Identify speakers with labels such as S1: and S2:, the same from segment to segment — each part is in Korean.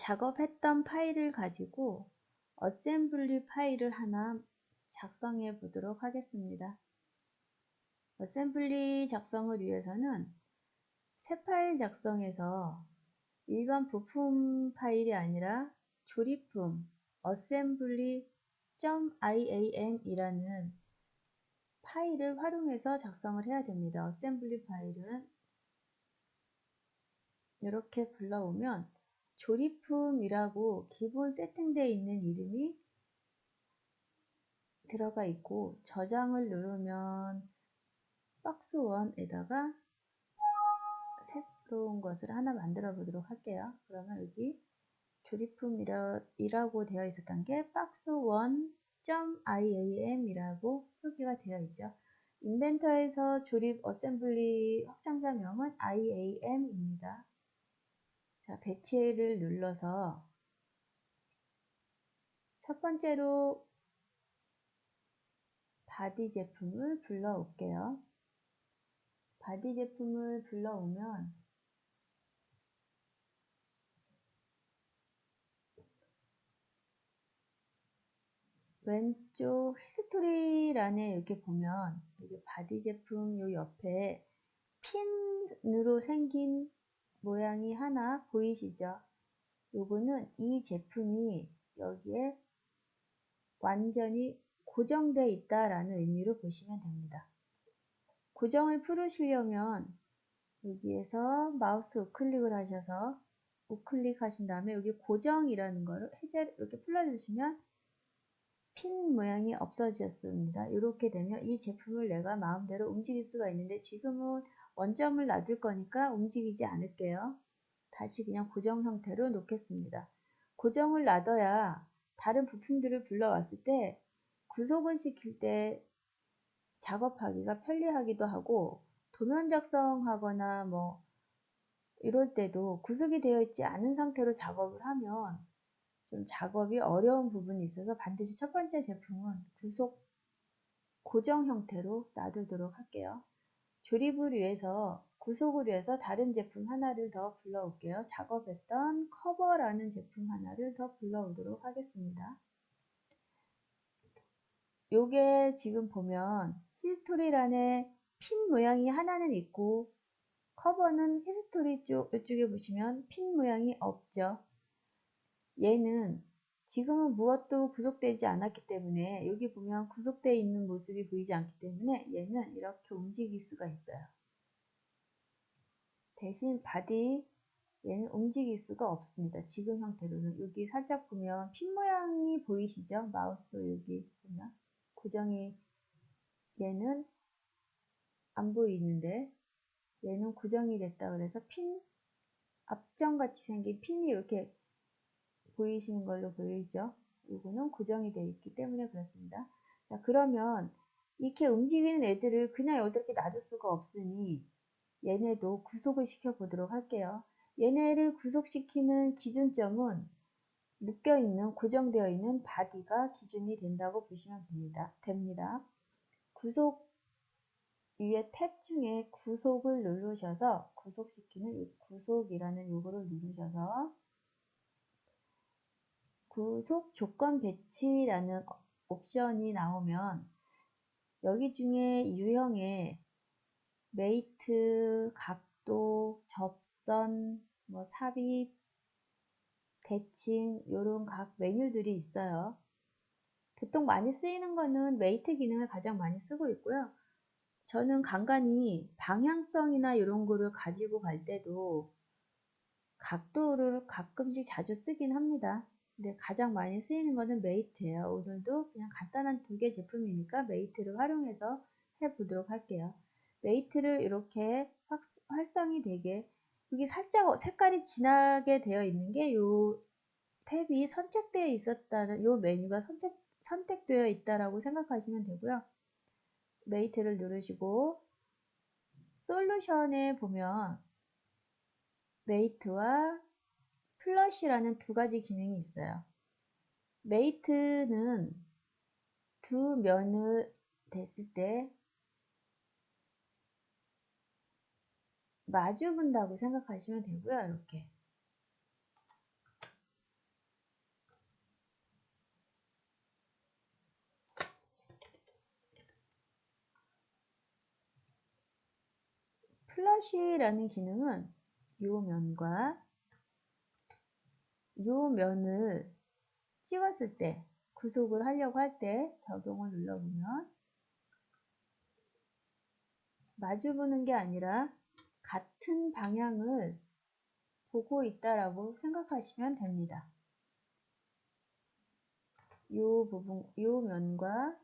S1: 작업했던 파일을 가지고 어셈블리 파일을 하나 작성해 보도록 하겠습니다. 어셈블리 작성을 위해서는 새 파일 작성에서 일반 부품 파일이 아니라 조립품 assembly.iam 이라는 파일을 활용해서 작성을 해야 됩니다. 어셈블리 파일은 이렇게 불러오면 조립품이라고 기본 세팅되어 있는 이름이 들어가 있고, 저장을 누르면 박스 1에다가 새로운 것을 하나 만들어 보도록 할게요. 그러면 여기 조립품이라고 되어 있었던 게 box1.iam 이라고 표기가 되어 있죠. 인벤터에서 조립 어셈블리 확장자명은 iam입니다. 자, 배치를 눌러서 첫 번째로 바디 제품을 불러올게요. 바디 제품을 불러오면 왼쪽 히스토리란에 이렇게 보면 여기 바디 제품 요 옆에 핀으로 생긴 모양이 하나 보이시죠? 요거는 이 제품이 여기에 완전히 고정되어 있다라는 의미로 보시면 됩니다. 고정을 풀으시려면 여기에서 마우스 우클릭을 하셔서 우클릭하신 다음에 여기 고정이라는 거를 해제를 이렇게 풀어주시면 핀 모양이 없어졌습니다. 이렇게 되면 이 제품을 내가 마음대로 움직일 수가 있는데 지금은 원점을 놔둘 거니까 움직이지 않을게요. 다시 그냥 고정 형태로 놓겠습니다. 고정을 놔둬야 다른 부품들을 불러왔을 때 구속을 시킬 때 작업하기가 편리하기도 하고, 도면 작성하거나 뭐 이럴 때도 구속이 되어 있지 않은 상태로 작업을 하면 좀 작업이 어려운 부분이 있어서 반드시 첫 번째 제품은 고정 형태로 놔두도록 할게요. 조립을 위해서, 구속을 위해서 다른 제품 하나를 더 불러올게요. 작업했던 커버라는 제품 하나를 더 불러오도록 하겠습니다. 요게 지금 보면 히스토리란에 핀 모양이 하나는 있고, 커버는 히스토리 이쪽에 보시면 핀 모양이 없죠. 얘는 지금은 무엇도 구속되지 않았기 때문에, 여기 보면 구속되어 있는 모습이 보이지 않기 때문에 얘는 이렇게 움직일 수가 있어요. 대신 바디, 얘는 움직일 수가 없습니다. 지금 형태로는. 여기 살짝 보면 핀 모양이 보이시죠? 마우스 여기 보면 고정이, 얘는 안 보이는데 얘는 고정이 됐다 그래서 핀, 앞점같이 생긴 핀이 이렇게 보이시는 걸로 보이죠? 이거는 고정이 되어 있기 때문에 그렇습니다. 자, 그러면 이렇게 움직이는 애들을 그냥 이렇게 놔둘 수가 없으니 얘네도 구속을 시켜 보도록 할게요. 얘네를 구속시키는 기준점은 묶여있는, 고정되어 있는 바디가 기준이 된다고 보시면 됩니다. 구속 위에 탭 중에 구속을 누르셔서, 구속시키는 구속이라는 요거를 누르셔서 구속 조건 배치라는 옵션이 나오면 여기 중에 유형에 메이트, 각도, 접선, 뭐 삽입, 대칭 이런 각 메뉴들이 있어요. 보통 많이 쓰이는 거는 메이트 기능을 가장 많이 쓰고 있고요. 저는 간간히 방향성이나 이런 거를 가지고 갈 때도 각도를 가끔씩 자주 쓰긴 합니다. 근데 가장 많이 쓰이는 거는 메이트예요. 오늘도 그냥 간단한 2개 제품이니까 메이트를 활용해서 해보도록 할게요. 메이트를 이렇게 활성이 되게, 여기 살짝 색깔이 진하게 되어 있는 게 요 탭이 선택되어 있었다는, 요 메뉴가 선택되어 있다라고 생각하시면 되고요. 메이트를 누르시고 솔루션에 보면 메이트와 플러시라는 2가지 기능이 있어요. 메이트는 두 면을 됐을 때 마주 본다고 생각하시면 되고요. 이렇게 플러시라는 기능은 요 면과 요 면을 찍었을 때 구속을 하려고 할 때 적용을 눌러보면 마주보는 게 아니라 같은 방향을 보고 있다라고 생각하시면 됩니다. 요 부분, 요 면과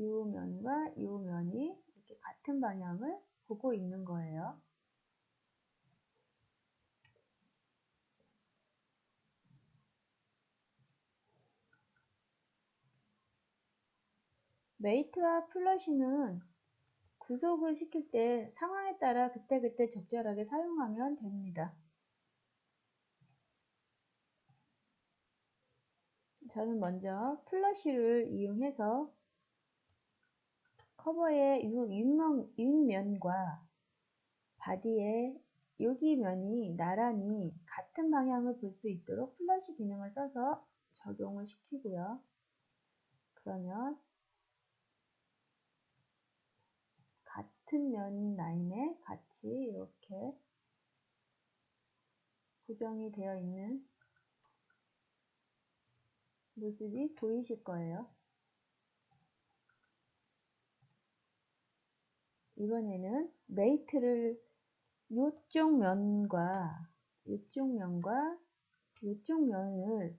S1: 요 면이 이렇게 같은 방향을 보고 있는 거예요. 메이트와 플러시는 구속을 시킬 때 상황에 따라 그때그때 적절하게 사용하면 됩니다. 저는 먼저 플러시를 이용해서 커버의 윗면과 바디의 여기 면이 나란히 같은 방향을 볼 수 있도록 플러시 기능을 써서 적용을 시키고요. 그러면 같은 면 라인에 같이 이렇게 고정이 되어 있는 모습이 보이실 거예요. 이번에는 메이트를 이쪽 면과 이쪽 면을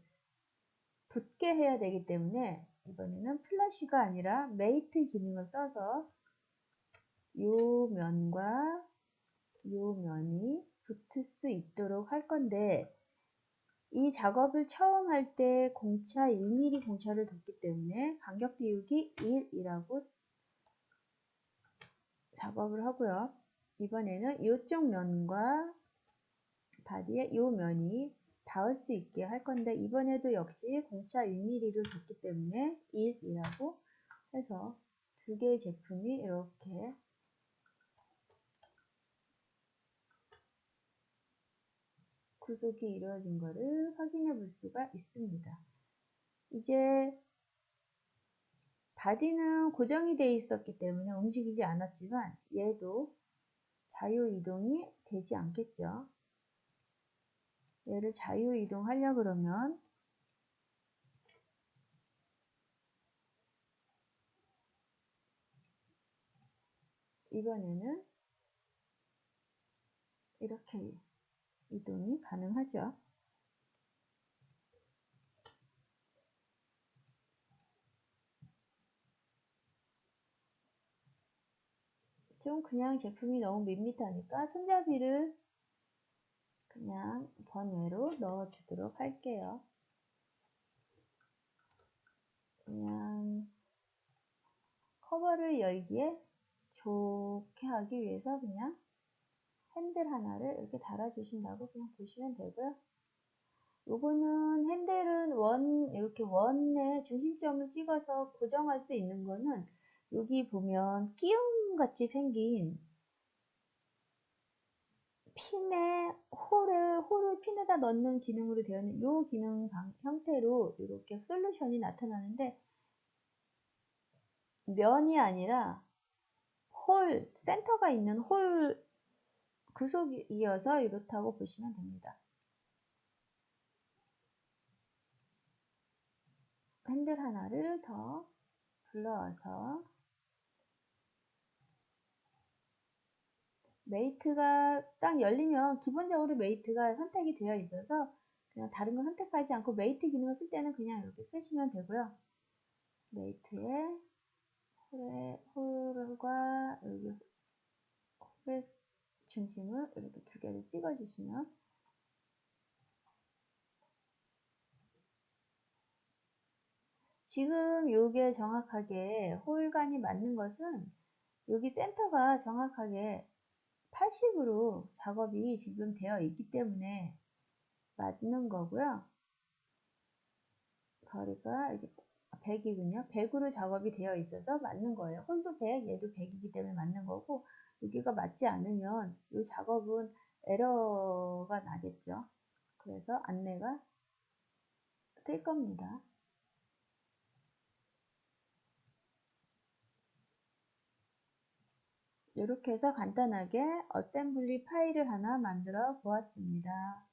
S1: 붙게 해야 되기 때문에 이번에는 플러시가 아니라 메이트 기능을 써서 요 면과 요 면이 붙을 수 있도록 할 건데 이 작업을 처음 할 때 공차 1mm 공차를 뒀기 때문에 간격 비우기 1이라고 작업을 하고요. 이번에는 이쪽 면과 바디의 이 면이 닿을 수 있게 할 건데 이번에도 역시 공차 1mm를 뒀기 때문에 1이라고 해서 두 개의 제품이 이렇게 구속이 이루어진 것을 확인해 볼 수가 있습니다. 이제 바디는 고정이 되어 있었기 때문에 움직이지 않았지만 얘도 자유 이동이 되지 않겠죠. 얘를 자유 이동하려고 그러면 이번에는 이렇게 이동이 가능하죠. 좀 그냥 제품이 너무 밋밋하니까 손잡이를 그냥 번외로 넣어 주도록 할게요. 그냥 커버를 열기에 좋게 하기 위해서 그냥 핸들 하나를 이렇게 달아 주신다고 그냥 보시면 되고요. 요거는 핸들은 이렇게 원에 중심점을 찍어서 고정할 수 있는 거는 여기 보면 끼움 같이 생긴 핀에 홀을 핀에다 넣는 기능으로 되어 있는 이 기능 형태로 이렇게 솔루션이 나타나는데 면이 아니라 센터가 있는 홀 구속이어서 이렇다고 보시면 됩니다. 핸들 하나를 더 불러와서 메이트가 딱 열리면 기본적으로 메이트가 선택이 되어 있어서 그냥 다른 거 선택하지 않고 메이트 기능을 쓸 때는 그냥 이렇게 쓰시면 되고요. 메이트에 홀과 여기 홀의 중심을 이렇게 두 개를 찍어 주시면 지금 요게 정확하게 홀간이 맞는 것은 여기 센터가 정확하게 80으로 작업이 지금 되어 있기 때문에 맞는 거고요. 거리가 이게 100이군요. 100으로 작업이 되어 있어서 맞는 거예요. 홀도 100, 얘도 100이기 때문에 맞는 거고 여기가 맞지 않으면 이 작업은 에러가 나겠죠. 그래서 안내가 뜰 겁니다. 이렇게 해서 간단하게 어셈블리 파일을 하나 만들어 보았습니다.